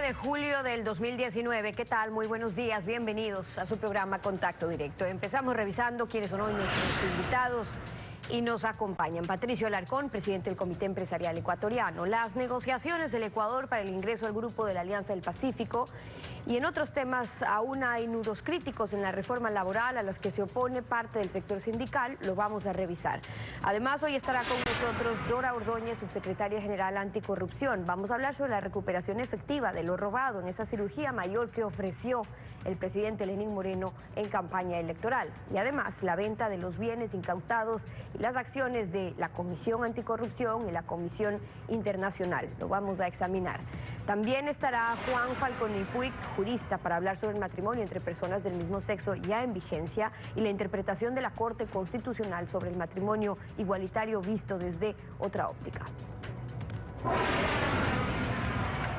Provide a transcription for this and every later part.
de julio del 2019. ¿Qué tal? Muy buenos días. Bienvenidos a su programa Contacto Directo. Empezamos revisando quiénes son hoy nuestros invitados y nos acompañan. Patricio Alarcón, presidente del Comité Empresarial Ecuatoriano. Las negociaciones del Ecuador para el ingreso al grupo de la Alianza del Pacífico. Y en otros temas aún hay nudos críticos en la reforma laboral a las que se opone parte del sector sindical. Lo vamos a revisar. Además, hoy estará con nosotros Dora Ordóñez, subsecretaria general anticorrupción. Vamos a hablar sobre la recuperación efectiva de lo robado en esa cirugía mayor que ofreció el presidente Lenín Moreno en campaña electoral. Y además, la venta de los bienes incautados y las acciones de la Comisión Anticorrupción y la Comisión Internacional. Lo vamos a examinar. También estará Juan Falconi Puig, jurista, para hablar sobre el matrimonio entre personas del mismo sexo ya en vigencia y la interpretación de la Corte Constitucional sobre el matrimonio igualitario visto desde otra óptica.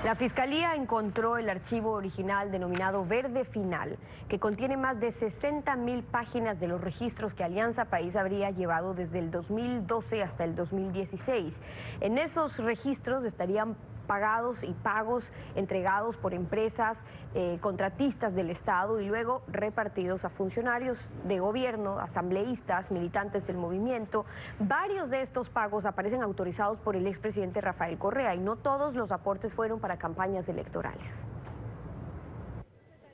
La Fiscalía encontró el archivo original denominado Verde Final, que contiene más de 60.000 páginas de los registros que Alianza País habría llevado desde el 2012 hasta el 2016. En esos registros estarían pagados y pagos entregados por empresas contratistas del Estado y luego repartidos a funcionarios de gobierno, asambleístas, militantes del movimiento. Varios de estos pagos aparecen autorizados por el expresidente Rafael Correa y no todos los aportes fueron para campañas electorales.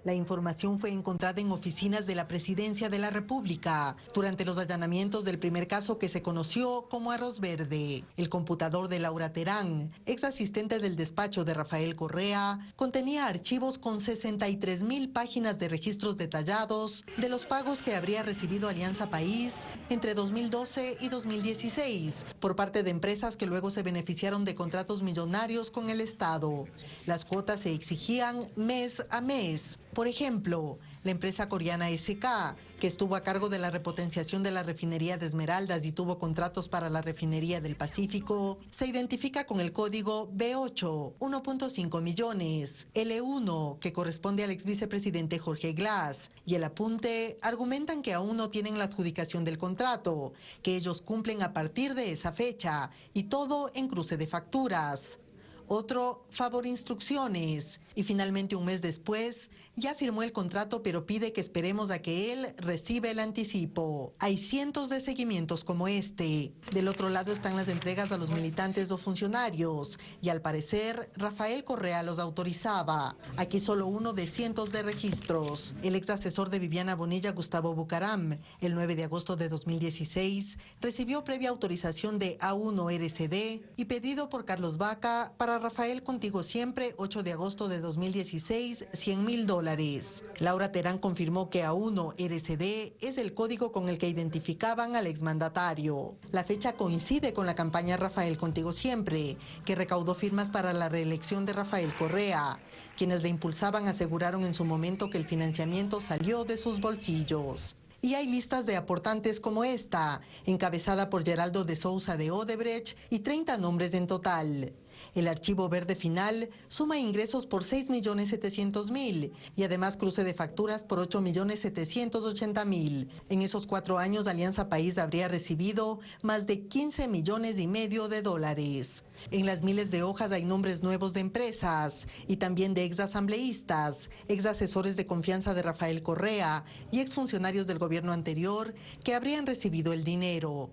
La información fue encontrada en oficinas de la Presidencia de la República durante los allanamientos del primer caso que se conoció como Arroz Verde. El computador de Laura Terán, ex asistente del despacho de Rafael Correa, contenía archivos con 63.000 páginas de registros detallados de los pagos que habría recibido Alianza País entre 2012 y 2016 por parte de empresas que luego se beneficiaron de contratos millonarios con el Estado. Las cuotas se exigían mes a mes. Por ejemplo, la empresa coreana SK, que estuvo a cargo de la repotenciación de la refinería de Esmeraldas y tuvo contratos para la refinería del Pacífico, se identifica con el código B8, 1.5 millones. L1, que corresponde al ex vicepresidente Jorge Glass, y el apunte argumentan que aún no tienen la adjudicación del contrato, que ellos cumplen a partir de esa fecha, y todo en cruce de facturas. Otro, favor instrucciones. Y finalmente, un mes después, ya firmó el contrato, pero pide que esperemos a que él reciba el anticipo. Hay cientos de seguimientos como este. Del otro lado están las entregas a los militantes o funcionarios. Y al parecer, Rafael Correa los autorizaba. Aquí solo uno de cientos de registros. El ex asesor de Viviana Bonilla, Gustavo Bucaram, el 9 de agosto de 2016, recibió previa autorización de A1 RCD y pedido por Carlos Vaca para Rafael Contigo Siempre, 8 de agosto de 2016, $100.000. Laura Terán confirmó que A1 RCD es el código con el que identificaban al exmandatario. La fecha coincide con la campaña Rafael Contigo Siempre, que recaudó firmas para la reelección de Rafael Correa. Quienes la impulsaban aseguraron en su momento que el financiamiento salió de sus bolsillos. Y hay listas de aportantes como esta, encabezada por Geraldo de Souza de Odebrecht y 30 nombres en total. El archivo Verde Final suma ingresos por 6.700.000 y además cruce de facturas por 8.780.000. En esos 4 años, Alianza País habría recibido más de 15,5 millones de dólares. En las miles de hojas hay nombres nuevos de empresas y también de exasambleístas, exasesores de confianza de Rafael Correa y exfuncionarios del gobierno anterior que habrían recibido el dinero.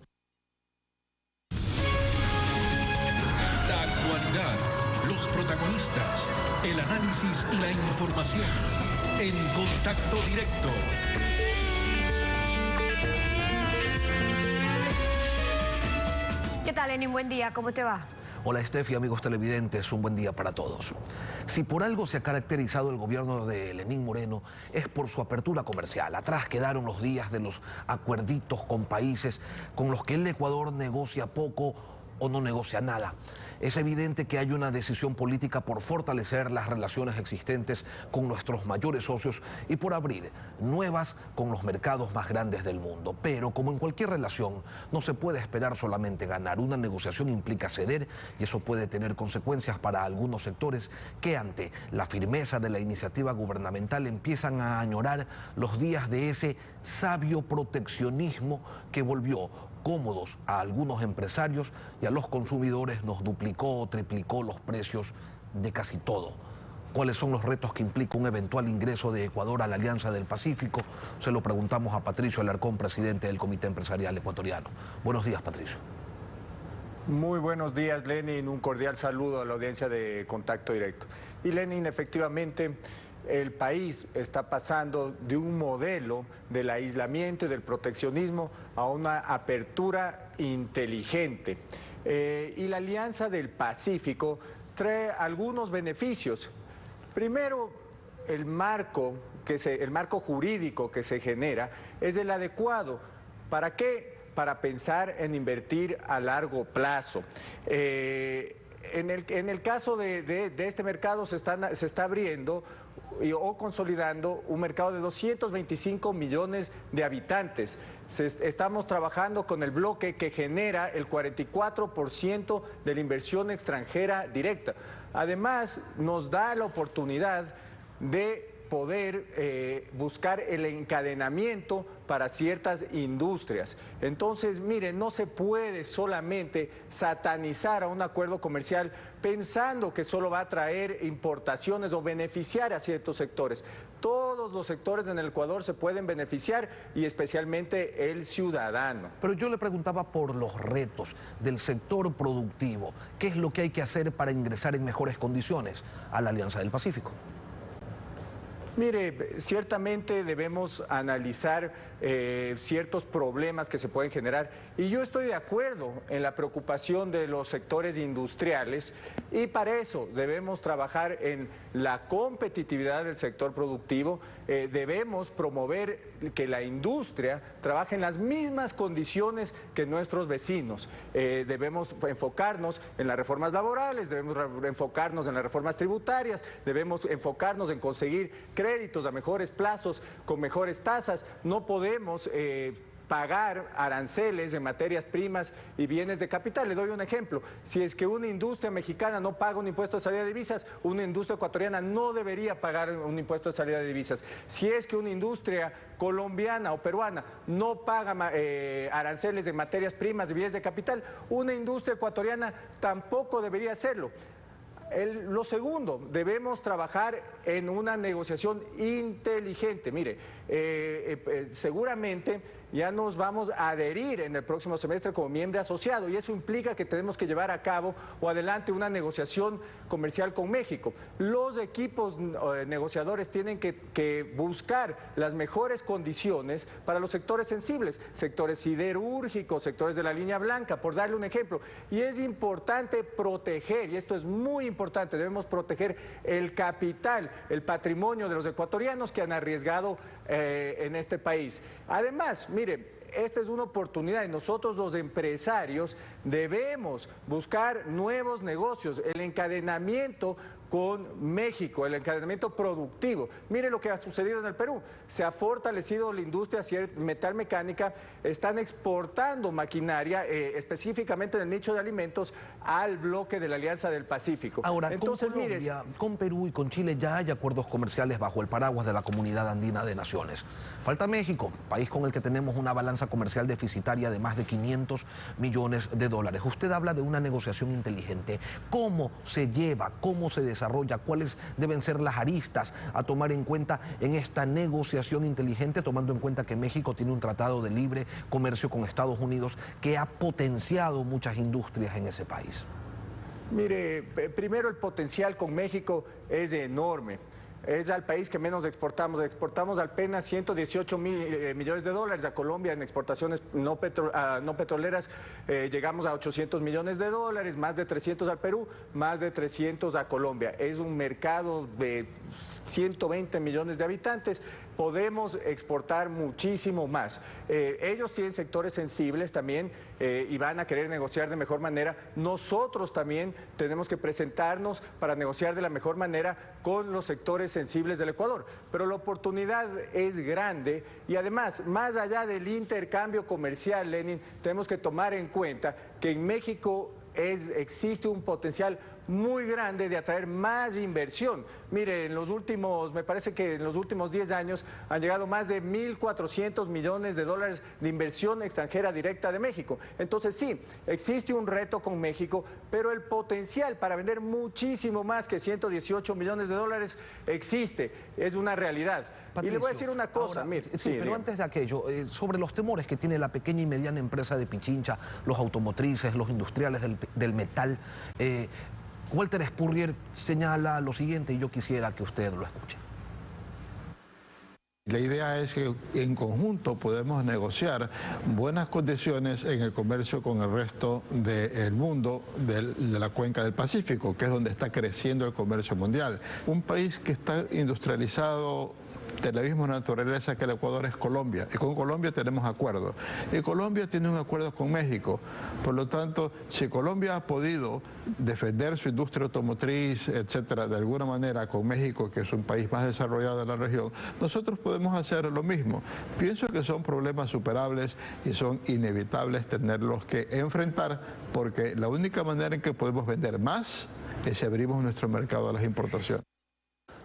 Los protagonistas, el análisis y la información en Contacto Directo. ¿Qué tal, Lenín? Buen día, ¿cómo te va? Hola, Estefi, amigos televidentes, un buen día para todos. Si por algo se ha caracterizado el gobierno de Lenín Moreno es por su apertura comercial. Atrás quedaron los días de los acuerditos con países con los que el Ecuador negocia poco o no negocia nada. Es evidente que hay una decisión política por fortalecer las relaciones existentes con nuestros mayores socios y por abrir nuevas con los mercados más grandes del mundo. Pero como en cualquier relación, no se puede esperar solamente ganar. Una negociación implica ceder y eso puede tener consecuencias para algunos sectores que ante la firmeza de la iniciativa gubernamental empiezan a añorar los días de ese sabio proteccionismo que volvió cómodos a algunos empresarios y a los consumidores nos duplicó o triplicó los precios de casi todo. ¿Cuáles son los retos que implica un eventual ingreso de Ecuador a la Alianza del Pacífico? Se lo preguntamos a Patricio Alarcón, presidente del Comité Empresarial Ecuatoriano. Buenos días, Patricio. Muy buenos días, Lenin. Un cordial saludo a la audiencia de Contacto Directo. Y Lenin, efectivamente, el país está pasando de un modelo del aislamiento y del proteccionismo a una apertura inteligente. Y la Alianza del Pacífico trae algunos beneficios. Primero, el marco jurídico que se genera es el adecuado. ¿Para qué? Para pensar en invertir a largo plazo. En el caso de este mercado se está abriendo o consolidando un mercado de 225 millones de habitantes. Estamos trabajando con el bloque que genera el 44% de la inversión extranjera directa. Además, nos da la oportunidad de poder buscar el encadenamiento para ciertas industrias. Entonces, miren, no se puede solamente satanizar a un acuerdo comercial pensando que solo va a traer importaciones o beneficiar a ciertos sectores. Todos los sectores en el Ecuador se pueden beneficiar y especialmente el ciudadano. Pero yo le preguntaba por los retos del sector productivo. ¿Qué es lo que hay que hacer para ingresar en mejores condiciones a la Alianza del Pacífico? Mire, ciertamente debemos analizar ciertos problemas que se pueden generar y yo estoy de acuerdo en la preocupación de los sectores industriales y para eso debemos trabajar en la competitividad del sector productivo, debemos promover que la industria trabaje en las mismas condiciones que nuestros vecinos, debemos enfocarnos en las reformas laborales, debemos enfocarnos en las reformas tributarias, debemos enfocarnos en conseguir créditos a mejores plazos, con mejores tasas. No podemos pagar aranceles en materias primas y bienes de capital. Le doy un ejemplo. Si es que una industria mexicana no paga un impuesto de salida de divisas, una industria ecuatoriana no debería pagar un impuesto de salida de divisas. Si es que una industria colombiana o peruana no paga aranceles en materias primas y bienes de capital, una industria ecuatoriana tampoco debería hacerlo. Lo segundo, debemos trabajar en una negociación inteligente. Mire, seguramente ya nos vamos a adherir en el próximo semestre como miembro asociado y eso implica que tenemos que llevar a cabo o adelante una negociación comercial con México. Los equipos negociadores tienen que buscar las mejores condiciones para los sectores sensibles, sectores siderúrgicos, sectores de la línea blanca, por darle un ejemplo. Y es importante proteger, y esto es muy importante, debemos proteger el capital, el patrimonio de los ecuatorianos que han arriesgado en este país. Además, mire, esta es una oportunidad y nosotros los empresarios debemos buscar nuevos negocios, el encadenamiento con México, el encadenamiento productivo. Mire lo que ha sucedido en el Perú. Se ha fortalecido la industria metalmecánica, están exportando maquinaria, específicamente en el nicho de alimentos, al bloque de la Alianza del Pacífico. Ahora, entonces, con Colombia, con Perú y con Chile ya hay acuerdos comerciales bajo el paraguas de la Comunidad Andina de Naciones. Falta México, país con el que tenemos una balanza comercial deficitaria de más de 500 millones de dólares. Usted habla de una negociación inteligente. ¿Cómo se lleva? ¿Cómo se desarrolla? ¿Cuáles deben ser las aristas a tomar en cuenta en esta negociación inteligente, tomando en cuenta que México tiene un tratado de libre comercio con Estados Unidos que ha potenciado muchas industrias en ese país? Mire, primero el potencial con México es enorme. Es al país que menos exportamos apenas 118 millones de dólares. A Colombia en exportaciones no petroleras llegamos a 800 millones de dólares, más de 300 al Perú, más de 300 a Colombia. Es un mercado de 120 millones de habitantes. Podemos exportar muchísimo más. Ellos tienen sectores sensibles también y van a querer negociar de mejor manera. Nosotros también tenemos que presentarnos para negociar de la mejor manera con los sectores sensibles del Ecuador. Pero la oportunidad es grande y además, más allá del intercambio comercial, Lenin, tenemos que tomar en cuenta que en México existe un potencial muy grande de atraer más inversión. Mire, me parece que en los últimos 10 años han llegado más de 1.400 millones de dólares de inversión extranjera directa de México. Entonces sí, existe un reto con México, pero el potencial para vender muchísimo más que 118 millones de dólares existe, es una realidad. Patricio, y le voy a decir una cosa, ahora, mire. Sí, pero antes de aquello, sobre los temores que tiene la pequeña y mediana empresa de Pichincha, los automotrices, los industriales del metal, Walter Spurrier señala lo siguiente y yo quisiera que usted lo escuche. La idea es que en conjunto podemos negociar buenas condiciones en el comercio con el resto del mundo de la cuenca del Pacífico, que es donde está creciendo el comercio mundial. Un país que está industrializado de la misma naturaleza que el Ecuador es Colombia, y con Colombia tenemos acuerdos. Y Colombia tiene un acuerdo con México, por lo tanto, si Colombia ha podido defender su industria automotriz, etcétera, de alguna manera con México, que es un país más desarrollado de la región, nosotros podemos hacer lo mismo. Pienso que son problemas superables y son inevitables tenerlos que enfrentar, porque la única manera en que podemos vender más es si abrimos nuestro mercado a las importaciones.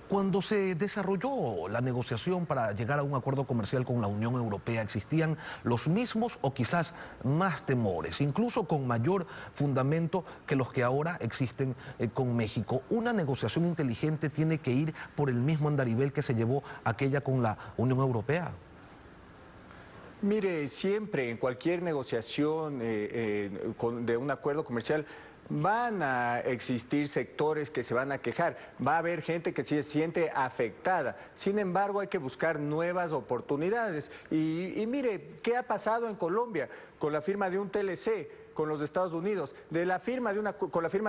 Cuando se desarrolló la negociación para llegar a un acuerdo comercial con la Unión Europea, existían los mismos o quizás más temores, incluso con mayor fundamento que los que ahora existen con México. Una negociación inteligente tiene que ir por el mismo andarivel que se llevó aquella con la Unión Europea. Mire, siempre en cualquier negociación de un acuerdo comercial van a existir sectores que se van a quejar, va a haber gente que se siente afectada. Sin embargo, hay que buscar nuevas oportunidades. Y mire, ¿qué ha pasado en Colombia con la firma de un TLC con los Estados Unidos, con la firma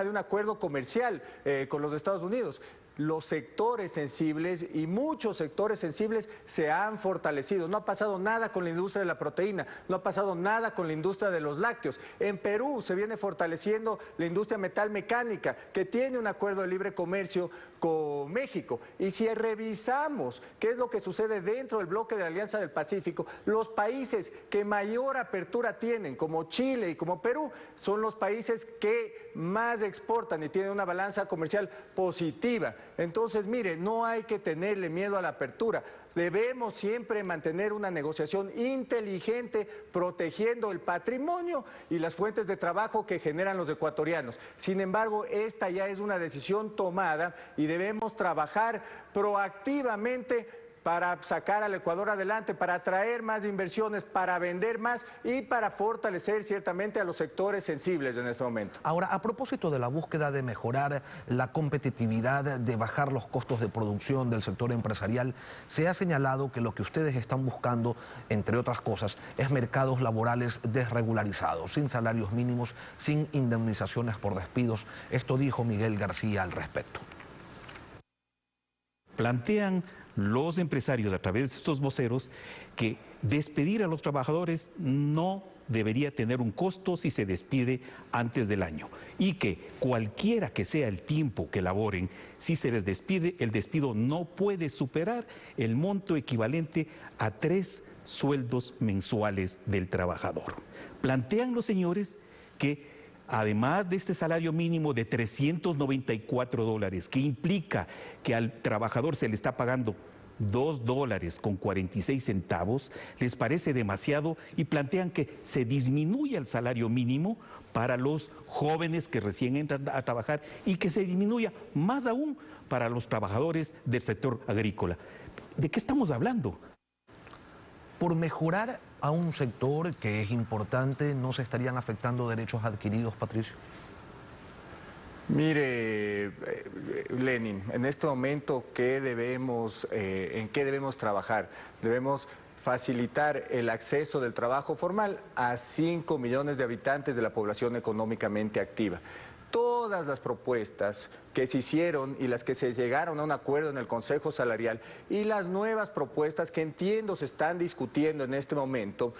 de un acuerdo comercial con los Estados Unidos? Los sectores sensibles y muchos sectores sensibles se han fortalecido. No ha pasado nada con la industria de la proteína, no ha pasado nada con la industria de los lácteos. En Perú se viene fortaleciendo la industria metalmecánica, que tiene un acuerdo de libre comercio con México. Y si revisamos qué es lo que sucede dentro del bloque de la Alianza del Pacífico, los países que mayor apertura tienen, como Chile y como Perú, son los países que más exportan y tienen una balanza comercial positiva. Entonces, mire, no hay que tenerle miedo a la apertura. Debemos siempre mantener una negociación inteligente, protegiendo el patrimonio y las fuentes de trabajo que generan los ecuatorianos. Sin embargo, esta ya es una decisión tomada y debemos trabajar proactivamente para sacar al Ecuador adelante, para atraer más inversiones, para vender más y para fortalecer ciertamente a los sectores sensibles en este momento. Ahora, a propósito de la búsqueda de mejorar la competitividad, de bajar los costos de producción del sector empresarial, se ha señalado que lo que ustedes están buscando, entre otras cosas, es mercados laborales desregularizados, sin salarios mínimos, sin indemnizaciones por despidos. Esto dijo Miguel García al respecto. Plantean los empresarios a través de estos voceros que despedir a los trabajadores no debería tener un costo si se despide antes del año y que cualquiera que sea el tiempo que laboren, si se les despide, el despido no puede superar el monto equivalente a 3 sueldos mensuales del trabajador. Plantean los señores que además de este salario mínimo de $394, que implica que al trabajador se le está pagando $2.46, les parece demasiado y plantean que se disminuya el salario mínimo para los jóvenes que recién entran a trabajar y que se disminuya más aún para los trabajadores del sector agrícola. ¿De qué estamos hablando? Por mejorar a un sector que es importante, ¿no se estarían afectando derechos adquiridos, Patricio? Mire, Lenin, en este momento, ¿en qué debemos trabajar? Debemos facilitar el acceso del trabajo formal a 5 millones de habitantes de la población económicamente activa. Todas las propuestas que se hicieron y las que se llegaron a un acuerdo en el Consejo Salarial y las nuevas propuestas que entiendo se están discutiendo en este momento,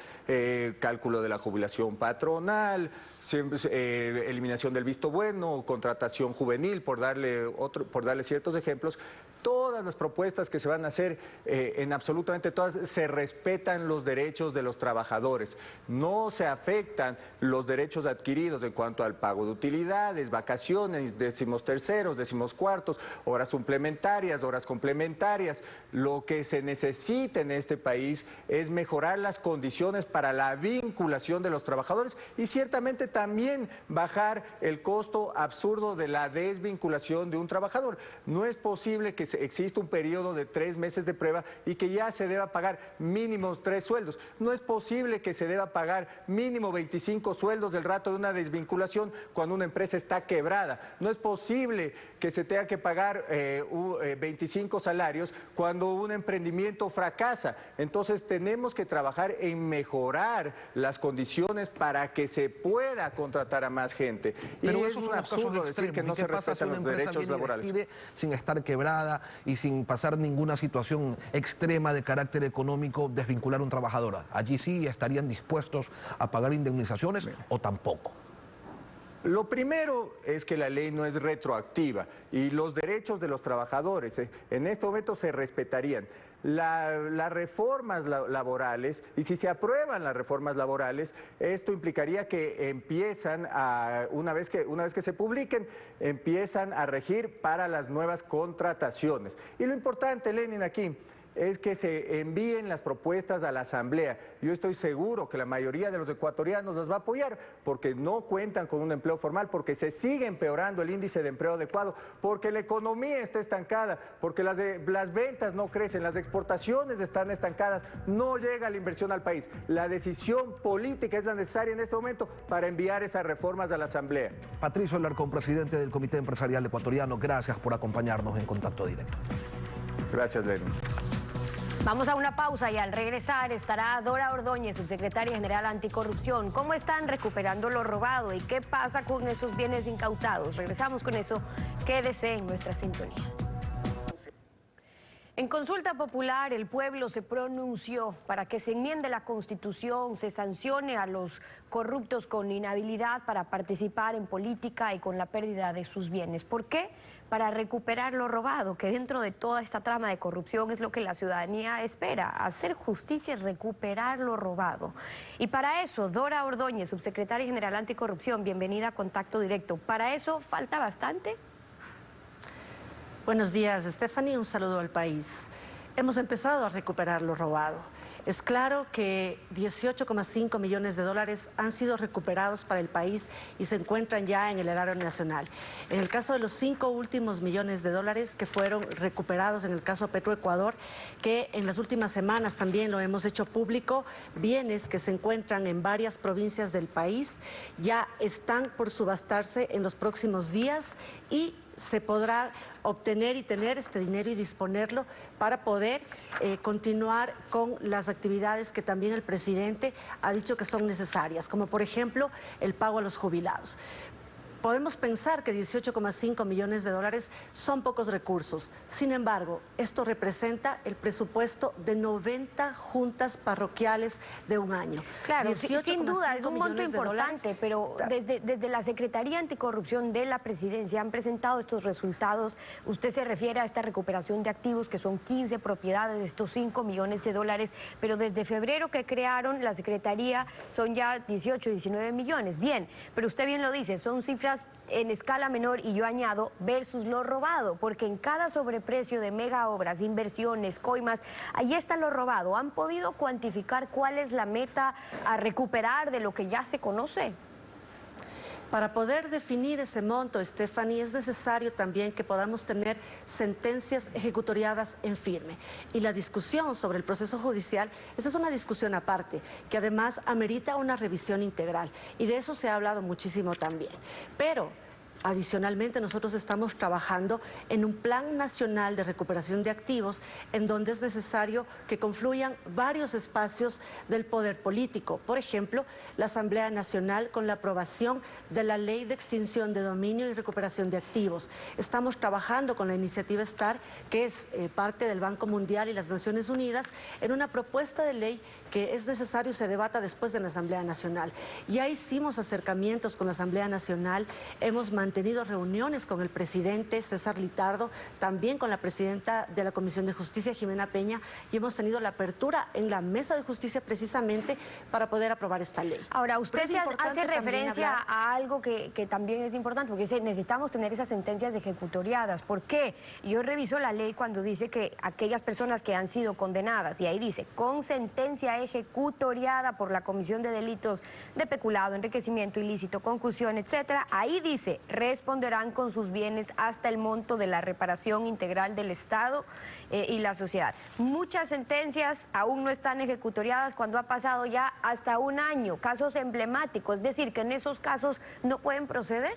cálculo de la jubilación patronal, eliminación del visto bueno, contratación juvenil, por darle ciertos ejemplos. Todas las propuestas que se van a hacer, en absolutamente todas, se respetan los derechos de los trabajadores. No se afectan los derechos adquiridos en cuanto al pago de utilidades, vacaciones, 13º, 14º, horas suplementarias, horas complementarias. Lo que se necesita en este país es mejorar las condiciones para la vinculación de los trabajadores y ciertamente también bajar el costo absurdo de la desvinculación de un trabajador. No es posible que exista un periodo de 3 meses de prueba y que ya se deba pagar mínimo 3 sueldos. No es posible que se deba pagar mínimo 25 sueldos del rato de una desvinculación cuando una empresa está quebrada. No es posible que se tenga que pagar 25 salarios cuando un emprendimiento fracasa. Entonces tenemos que trabajar en mejorar las condiciones para que se pueda contratar a más gente. Pero y eso es un absurdo decir que no se respetan los derechos laborales. Sin estar quebrada y sin pasar ninguna situación extrema de carácter económico, desvincular a un trabajador? ¿Allí sí estarían dispuestos a pagar indemnizaciones o tampoco? Lo primero es que la ley no es retroactiva y los derechos de los trabajadores en este momento se respetarían. Las reformas laborales, y si se aprueban las reformas laborales, esto implicaría que empiezan una vez que se publiquen, empiezan a regir para las nuevas contrataciones. Y lo importante, Lenin, aquí es que se envíen las propuestas a la Asamblea. Yo estoy seguro que la mayoría de los ecuatorianos las va a apoyar porque no cuentan con un empleo formal, porque se sigue empeorando el índice de empleo adecuado, porque la economía está estancada, porque las ventas no crecen, las exportaciones están estancadas, no llega la inversión al país. La decisión política es la necesaria en este momento para enviar esas reformas a la Asamblea. Patricio Alarcón, presidente del Comité Empresarial Ecuatoriano, gracias por acompañarnos en Contacto Directo. Gracias, Lenin. Vamos a una pausa y al regresar estará Dora Ordóñez, subsecretaria general anticorrupción. ¿Cómo están recuperando lo robado y qué pasa con esos bienes incautados? Regresamos con eso. Quédese en nuestra sintonía. En consulta popular, el pueblo se pronunció para que se enmiende la Constitución, se sancione a los corruptos con inhabilidad para participar en política y con la pérdida de sus bienes. ¿Por qué? Para recuperar lo robado, que dentro de toda esta trama de corrupción es lo que la ciudadanía espera, hacer justicia y recuperar lo robado. Y para eso, Dora Ordóñez, subsecretaria general anticorrupción, bienvenida a Contacto Directo. ¿Para eso falta bastante? Buenos días, Stephanie, un saludo al país. Hemos empezado a recuperar lo robado. Es claro que 18,5 millones de dólares han sido recuperados para el país y se encuentran ya en el erario nacional. En el caso de los 5 últimos millones de dólares que fueron recuperados en el caso Petroecuador, que en las últimas semanas también lo hemos hecho público, bienes que se encuentran en varias provincias del país ya están por subastarse en los próximos días y se podrá obtener y tener este dinero y disponerlo para poder continuar con las actividades que también el presidente ha dicho que son necesarias, como por ejemplo el pago a los jubilados. Podemos pensar que 18,5 millones de dólares son pocos recursos. Sin embargo, esto representa el presupuesto de 90 juntas parroquiales de un año. Claro, sin duda, es un monto importante, pero desde la Secretaría Anticorrupción de la Presidencia han presentado estos resultados. Usted se refiere a esta recuperación de activos, que son 15 propiedades de estos 5 millones de dólares, pero desde febrero que crearon la Secretaría son ya 18, 19 millones. Bien, pero usted bien lo dice, son cifras en escala menor y yo añado versus lo robado, porque en cada sobreprecio de mega obras, inversiones, coimas, ahí está lo robado. ¿Han podido cuantificar cuál es la meta a recuperar de lo que ya se conoce? Para poder definir ese monto, Stephanie, es necesario también que podamos tener sentencias ejecutoriadas en firme. Y la discusión sobre el proceso judicial, esa es una discusión aparte, que además amerita una revisión integral. Y de eso se ha hablado muchísimo también. Pero Adicionalmente, nosotros estamos trabajando en un plan nacional de recuperación de activos en donde es necesario que confluyan varios espacios del poder político. Por ejemplo, la Asamblea Nacional con la aprobación de la Ley de Extinción de Dominio y Recuperación de Activos. Estamos trabajando con la iniciativa STAR, que es parte del Banco Mundial y las Naciones Unidas, en una propuesta de ley que es necesario se debata después de la Asamblea Nacional. Ya hicimos acercamientos con la Asamblea Nacional, hemos mantenido reuniones con el presidente César Litardo, también con la presidenta de la Comisión de Justicia, Jimena Peña, y hemos tenido la apertura en la Mesa de Justicia precisamente para poder aprobar esta ley. Ahora, usted hace referencia a algo que también es importante, porque dice, necesitamos tener esas sentencias ejecutoriadas. ¿Por qué? Yo reviso la ley cuando dice que aquellas personas que han sido condenadas, y ahí dice, con sentencia ejecutoriada por la comisión de delitos de peculado, enriquecimiento ilícito, concusión, etcétera, ahí dice, responderán con sus bienes hasta el monto de la reparación integral del Estado y la sociedad. Muchas sentencias aún no están ejecutoriadas cuando ha pasado ya hasta un año, casos emblemáticos, es decir, que en esos casos no pueden proceder.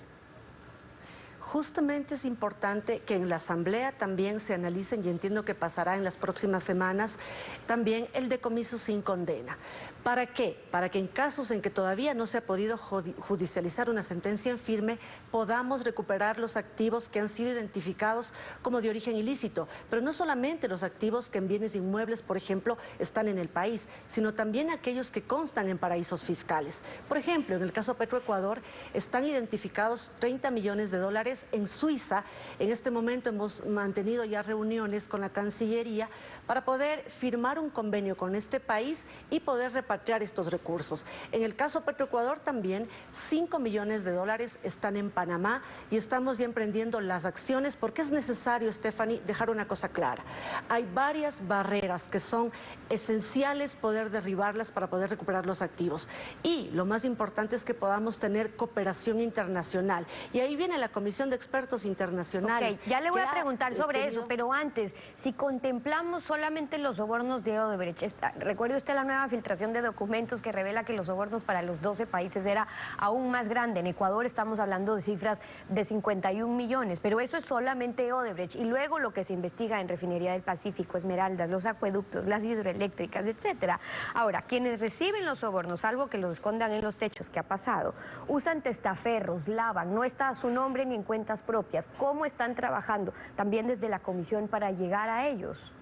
Justamente es importante que en la Asamblea también se analicen, y entiendo que pasará en las próximas semanas, también el decomiso sin condena. ¿Para qué? Para que en casos en que todavía no se ha podido judicializar una sentencia en firme, podamos recuperar los activos que han sido identificados como de origen ilícito. Pero no solamente los activos que en bienes inmuebles, por ejemplo, están en el país, sino también aquellos que constan en paraísos fiscales. Por ejemplo, en el caso Petroecuador, están identificados 30 millones de dólares en Suiza. En este momento hemos mantenido ya reuniones con la Cancillería para poder firmar un convenio con este país y poder repatriar estos recursos. En el caso Petroecuador también 5 millones de dólares están en Panamá y estamos ya emprendiendo las acciones porque es necesario, Stephanie, dejar una cosa clara. Hay varias barreras que son esenciales poder derribarlas para poder recuperar los activos. Y lo más importante es que podamos tener cooperación internacional. Y ahí viene la Comisión de Expertos Internacionales. Okay, ya le voy a preguntar sobre eso, pero antes, si contemplamos solamente los sobornos de Odebrecht, recuerde usted la nueva filtración de documentos que revela que los sobornos para los 12 países era aún más grande. En Ecuador estamos hablando de cifras de 51 millones, pero eso es solamente Odebrecht. Y luego lo que se investiga en Refinería del Pacífico, Esmeraldas, los acueductos, las hidroeléctricas, etcétera. Ahora, quienes reciben los sobornos, algo que los escondan en los techos, ¿qué ha pasado? Usan testaferros, lavan, no está a su nombre ni en cuentas propias. ¿Cómo están trabajando también desde la comisión para llegar a ellos?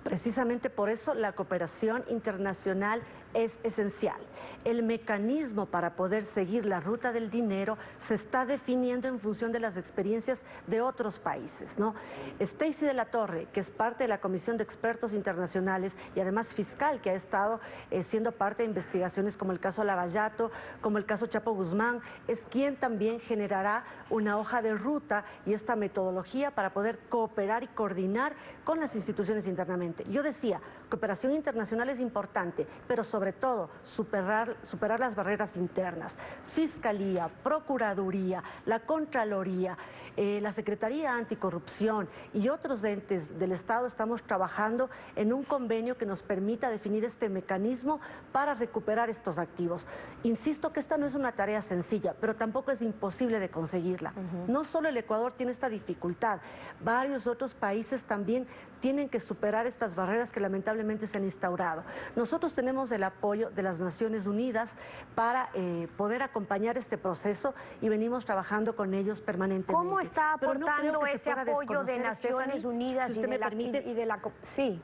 Precisamente por eso la cooperación internacional es esencial. El mecanismo para poder seguir la ruta del dinero se está definiendo en función de las experiencias de otros países, ¿no? Stacy de la Torre, que es parte de la Comisión de Expertos Internacionales y además fiscal, que ha estado siendo parte de investigaciones como el caso Lavallato, como el caso Chapo Guzmán, es quien también generará una hoja de ruta y esta metodología para poder cooperar y coordinar con las instituciones internamente. Yo decía, cooperación internacional es importante, pero sobre todo superar las barreras internas. Fiscalía, Procuraduría, la Contraloría, la Secretaría Anticorrupción y otros entes del Estado estamos trabajando en un convenio que nos permita definir este mecanismo para recuperar estos activos. Insisto que esta no es una tarea sencilla, pero tampoco es imposible de conseguirla. No solo el Ecuador tiene esta dificultad, varios otros países también tienen que superar estas barreras que lamentablemente se han instaurado. Nosotros tenemos el apoyo de las Naciones Unidas para poder acompañar este proceso y venimos trabajando con ellos permanentemente. ¿Cómo está aportando ese apoyo de Naciones Unidas y de la... Sí.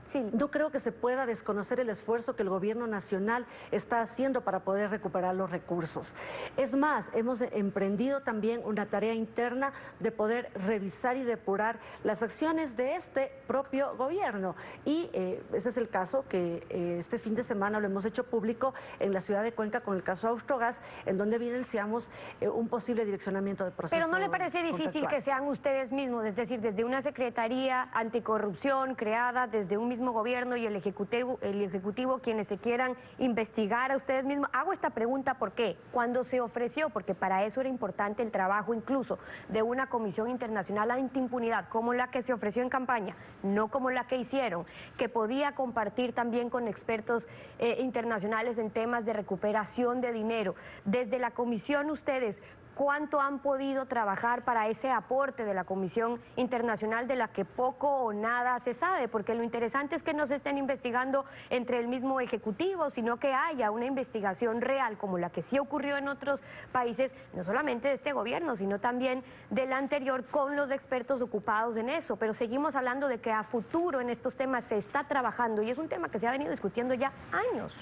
Sí. No creo que se pueda desconocer el esfuerzo que el gobierno nacional está haciendo para poder recuperar los recursos. Es más, hemos emprendido también una tarea interna de poder revisar y depurar las acciones de este propio gobierno. Y ese es el caso que este fin de semana lo hemos hecho público en la ciudad de Cuenca con el caso Austrogas, en donde evidenciamos un posible direccionamiento de procesos. Pero ¿no le parece difícil que sean ustedes mismos, es decir, desde una Secretaría Anticorrupción creada desde un mismo gobierno y el ejecutivo quienes se quieran investigar a ustedes mismos? Hago esta pregunta porque cuando se ofreció, porque para eso era importante el trabajo incluso de una comisión internacional antiimpunidad como la que se ofreció en campaña, no como la que hicieron, que podía compartir también con expertos internacionales en temas de recuperación de dinero. Desde la comisión ustedes, ¿cuánto han podido trabajar para ese aporte de la Comisión Internacional de la que poco o nada se sabe? Porque lo interesante es que no se estén investigando entre el mismo Ejecutivo, sino que haya una investigación real como la que sí ocurrió en otros países, no solamente de este gobierno, sino también del anterior, con los expertos ocupados en eso. Pero seguimos hablando de que a futuro en estos temas se está trabajando y es un tema que se ha venido discutiendo ya años.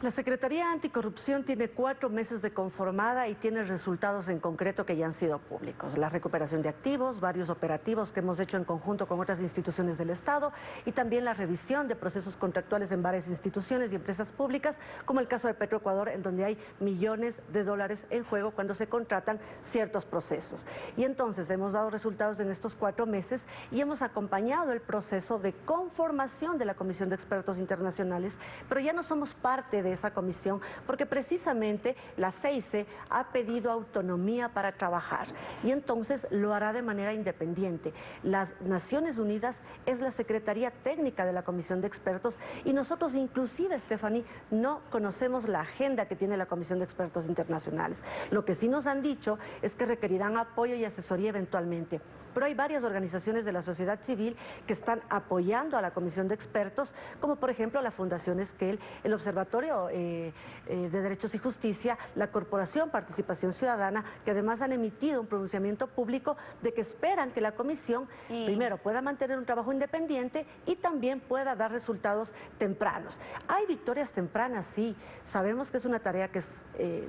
La Secretaría Anticorrupción tiene 4 meses de conformada y tiene resultados en concreto que ya han sido públicos. La recuperación de activos, varios operativos que hemos hecho en conjunto con otras instituciones del Estado y también la revisión de procesos contractuales en varias instituciones y empresas públicas, como el caso de Petroecuador, en donde hay millones de dólares en juego cuando se contratan ciertos procesos. Y entonces hemos dado resultados en estos 4 meses y hemos acompañado el proceso de conformación de la Comisión de Expertos Internacionales, pero ya no somos parte de esa comisión, porque precisamente la CEICE ha pedido autonomía para trabajar y entonces lo hará de manera independiente. Las Naciones Unidas es la Secretaría Técnica de la Comisión de Expertos y nosotros inclusive, Stephanie, no conocemos la agenda que tiene la Comisión de Expertos Internacionales. Lo que sí nos han dicho es que requerirán apoyo y asesoría eventualmente. Pero hay varias organizaciones de la sociedad civil que están apoyando a la Comisión de Expertos, como por ejemplo la Fundación Esquel, el Observatorio de Derechos y Justicia, la Corporación Participación Ciudadana, que además han emitido un pronunciamiento público de que esperan que la Comisión primero pueda mantener un trabajo independiente y también pueda dar resultados tempranos. Hay victorias tempranas, sí, sabemos que es una tarea que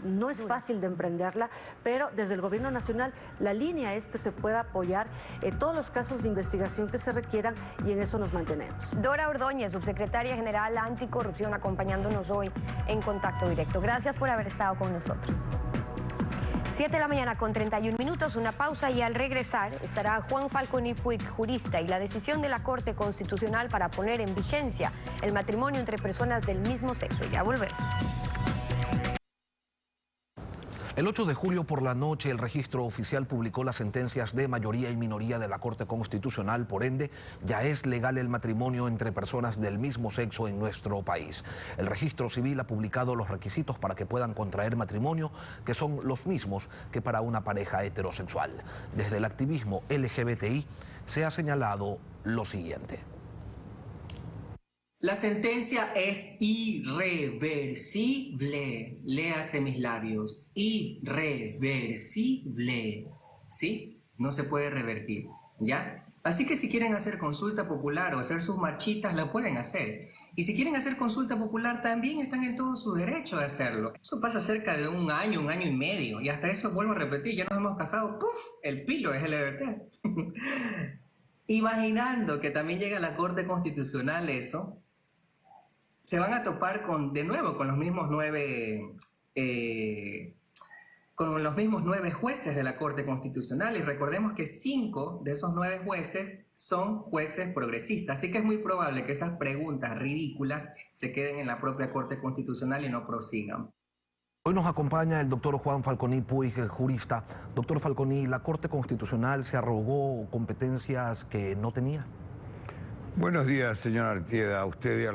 no es fácil de emprenderla, pero desde el Gobierno Nacional la línea es que se pueda apoyar todos los casos de investigación que se requieran y en eso nos mantenemos. Dora Ordóñez, subsecretaria general Anticorrupción, acompañándonos hoy en Contacto Directo. Gracias por haber estado con nosotros. 7 de la mañana con 31 minutos, una pausa y al regresar estará Juan Falconi Puig, jurista, y la decisión de la Corte Constitucional para poner en vigencia el matrimonio entre personas del mismo sexo. Ya volvemos. El 8 de julio por la noche el registro oficial publicó las sentencias de mayoría y minoría de la Corte Constitucional. Por ende, ya es legal el matrimonio entre personas del mismo sexo en nuestro país. El registro civil ha publicado los requisitos para que puedan contraer matrimonio, que son los mismos que para una pareja heterosexual. Desde el activismo LGBTI se ha señalado lo siguiente. La sentencia es irreversible. Léase mis labios. Irreversible. ¿Sí? No se puede revertir. ¿Ya? Así que si quieren hacer consulta popular o hacer sus marchitas, la pueden hacer. Y si quieren hacer consulta popular, también están en todo su derecho de hacerlo. Eso pasa cerca de un año y medio. Y hasta eso vuelvo a repetir, ya nos hemos casado. ¡Puf! El pilo es LGBT. Imaginando que también llega a la Corte Constitucional eso, se van a topar de nuevo con los mismos 9 jueces de la Corte Constitucional, y recordemos que 5 de esos 9 jueces son jueces progresistas, así que es muy probable que esas preguntas ridículas se queden en la propia Corte Constitucional y no prosigan. Hoy nos acompaña el doctor Juan Falconi Puig, jurista. Doctor Falconi, ¿la Corte Constitucional se arrogó competencias que no tenía? Buenos días, señor Artieda, a usted y a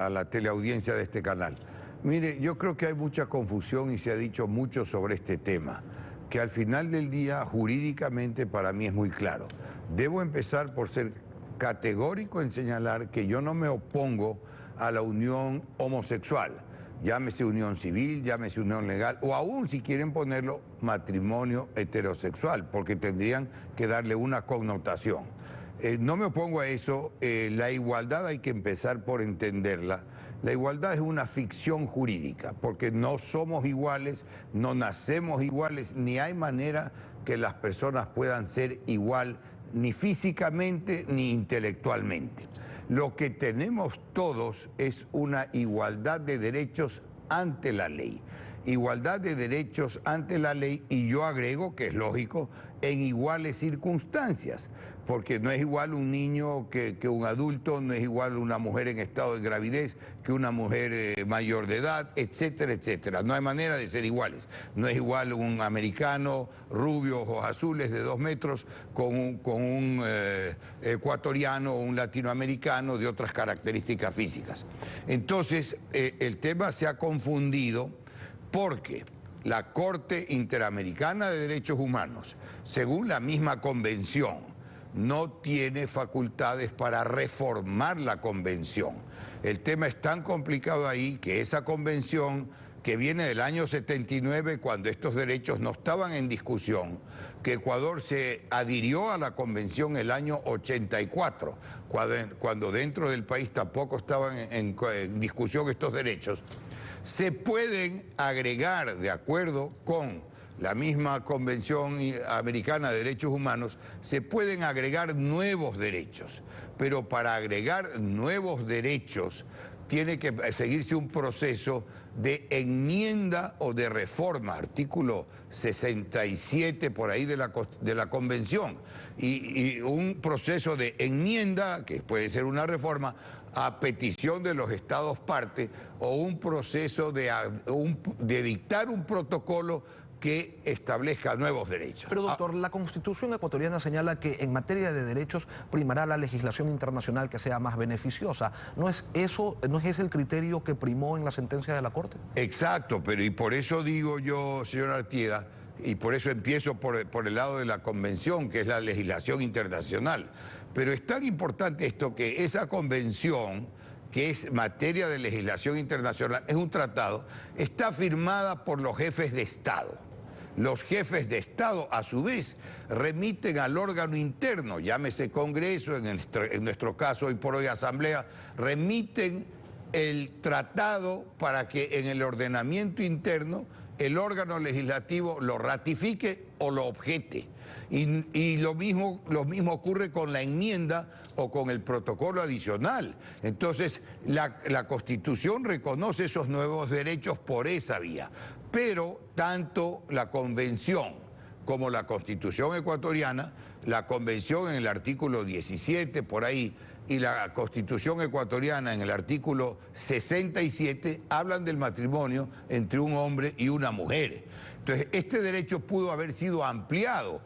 la teleaudiencia de este canal. Mire, yo creo que hay mucha confusión y se ha dicho mucho sobre este tema, que al final del día, jurídicamente, para mí es muy claro. Debo empezar por ser categórico en señalar que yo no me opongo a la unión homosexual, llámese unión civil, llámese unión legal, o aún, si quieren ponerlo, matrimonio heterosexual, porque tendrían que darle una connotación. No me opongo a eso. La igualdad hay que empezar por entenderla. La igualdad es una ficción jurídica, porque no somos iguales, no nacemos iguales, ni hay manera que las personas puedan ser igual, ni físicamente ni intelectualmente. Lo que tenemos todos es una igualdad de derechos ante la ley. Igualdad de derechos ante la ley, y yo agrego, que es lógico, en iguales circunstancias, porque no es igual un niño que un adulto, no es igual una mujer en estado de gravidez que una mujer mayor de edad, etcétera, etcétera. No hay manera de ser iguales. No es igual un americano rubio, ojos azules, de 2 metros, con un ecuatoriano o un latinoamericano de otras características físicas. Entonces, el tema se ha confundido porque la Corte Interamericana de Derechos Humanos, según la misma convención, no tiene facultades para reformar la convención. El tema es tan complicado ahí que esa convención, que viene del año 79, cuando estos derechos no estaban en discusión, que Ecuador se adhirió a la convención el año 84, cuando dentro del país tampoco estaban en discusión estos derechos, se pueden agregar, de acuerdo con la misma Convención Americana de Derechos Humanos, se pueden agregar nuevos derechos, pero para agregar nuevos derechos tiene que seguirse un proceso de enmienda o de reforma, artículo 67 por ahí de la Convención, y un proceso de enmienda, que puede ser una reforma, a petición de los Estados parte, o un proceso de dictar un protocolo que establezca nuevos derechos. Pero doctor, la Constitución ecuatoriana señala que en materia de derechos primará la legislación internacional que sea más beneficiosa. ¿No es ese el criterio que primó en la sentencia de la Corte? Exacto, pero y por eso digo yo, señor Artieda, y por eso empiezo por el lado de la Convención, que es la legislación internacional. Pero es tan importante esto que esa convención, que es materia de legislación internacional, es un tratado, está firmada por los jefes de Estado. Los jefes de Estado, a su vez, remiten al órgano interno, llámese Congreso, en nuestro caso hoy por hoy Asamblea, remiten el tratado para que en el ordenamiento interno el órgano legislativo lo ratifique o lo objete. Y lo mismo ocurre con la enmienda o con el protocolo adicional. Entonces, la Constitución reconoce esos nuevos derechos por esa vía. Pero tanto la Convención como la Constitución ecuatoriana, la Convención en el artículo 17, por ahí, y la Constitución ecuatoriana en el artículo 67 hablan del matrimonio entre un hombre y una mujer. Entonces, este derecho pudo haber sido ampliado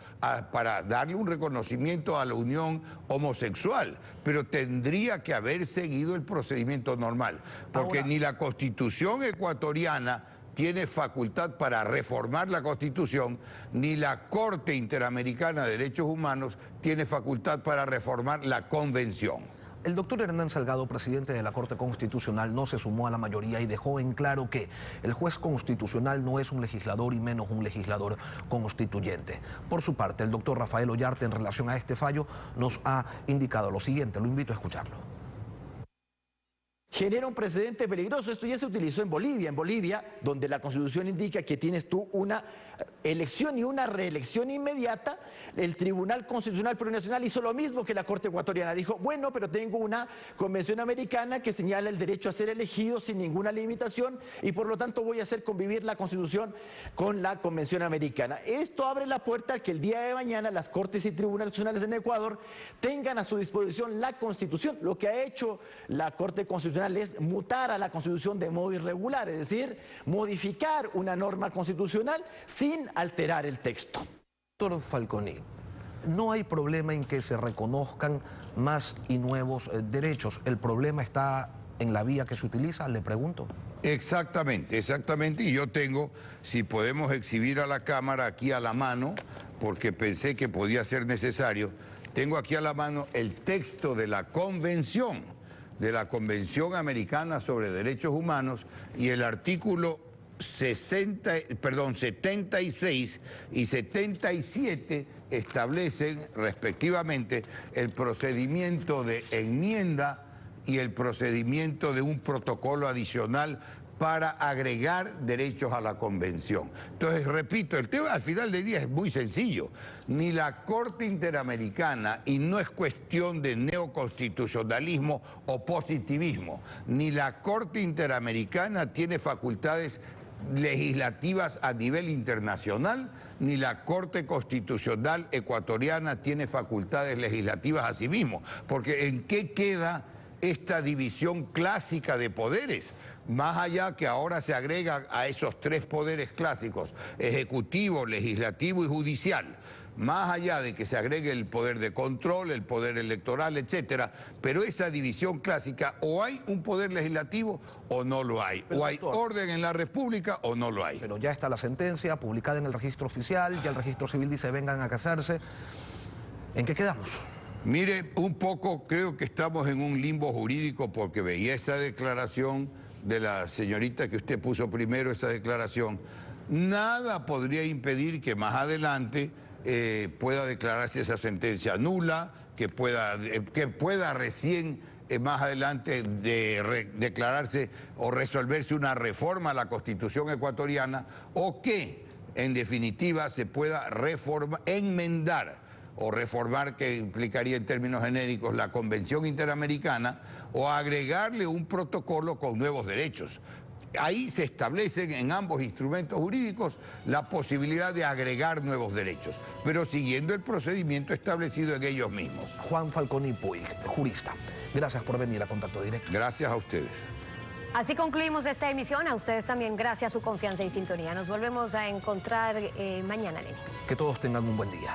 para darle un reconocimiento a la unión homosexual, pero tendría que haber seguido el procedimiento normal, porque ni la Constitución ecuatoriana tiene facultad para reformar la Constitución, ni la Corte Interamericana de Derechos Humanos tiene facultad para reformar la Convención. El doctor Hernán Salgado, presidente de la Corte Constitucional, no se sumó a la mayoría y dejó en claro que el juez constitucional no es un legislador y menos un legislador constituyente. Por su parte, el doctor Rafael Ollarte, en relación a este fallo, nos ha indicado lo siguiente. Lo invito a escucharlo. Genera un precedente peligroso. Esto ya se utilizó en Bolivia. En Bolivia, donde la Constitución indica que tienes tú una elección y una reelección inmediata, el Tribunal Constitucional Plurinacional hizo lo mismo que la Corte ecuatoriana. Dijo, bueno, pero tengo una convención americana que señala el derecho a ser elegido sin ninguna limitación y por lo tanto voy a hacer convivir la Constitución con la convención americana. Esto abre la puerta a que el día de mañana las Cortes y Tribunales Constitucionales en Ecuador tengan a su disposición la Constitución. Lo que ha hecho la Corte Constitucional es mutar a la Constitución de modo irregular, es decir, modificar una norma constitucional sin alterar el texto. Doctor Falconi, no hay problema en que se reconozcan más y nuevos derechos. El problema está en la vía que se utiliza, le pregunto. Exactamente, exactamente. Y yo tengo, si podemos exhibir a la cámara aquí a la mano, porque pensé que podía ser necesario, tengo aquí a la mano el texto de la Convención Americana sobre Derechos Humanos y el artículo 76 y 77 establecen respectivamente el procedimiento de enmienda y el procedimiento de un protocolo adicional para agregar derechos a la Convención. Entonces, repito, el tema al final del día es muy sencillo. Ni la Corte Interamericana, y no es cuestión de neoconstitucionalismo o positivismo, ni la Corte Interamericana tiene facultades legislativas a nivel internacional, ni la Corte Constitucional ecuatoriana tiene facultades legislativas a sí mismo. Porque ¿en qué queda esta división clásica de poderes? Más allá que ahora se agrega a esos tres poderes clásicos, ejecutivo, legislativo y judicial. más allá de que se agregue el poder de control, el poder electoral, etcétera, pero esa división clásica, o hay un poder legislativo o no lo hay, pero, o hay doctor, orden en la República o no lo hay. Pero ya está la sentencia publicada en el registro oficial, ya el registro civil dice vengan a casarse. ¿En qué quedamos? Mire, un poco creo que estamos en un limbo jurídico porque veía esa declaración de la señorita que usted puso primero, esa declaración. Nada podría impedir que más adelante pueda declararse esa sentencia nula, que pueda recién más adelante declararse o resolverse una reforma a la Constitución ecuatoriana, o que en definitiva se pueda enmendar o reformar, que implicaría en términos genéricos la Convención Interamericana, o agregarle un protocolo con nuevos derechos. Ahí se establecen en ambos instrumentos jurídicos la posibilidad de agregar nuevos derechos, pero siguiendo el procedimiento establecido en ellos mismos. Juan Falconi Puig, jurista, gracias por venir a Contacto Directo. Gracias a ustedes. Así concluimos esta emisión. A ustedes también gracias a su confianza y sintonía. Nos volvemos a encontrar mañana, Lenny. Que todos tengan un buen día.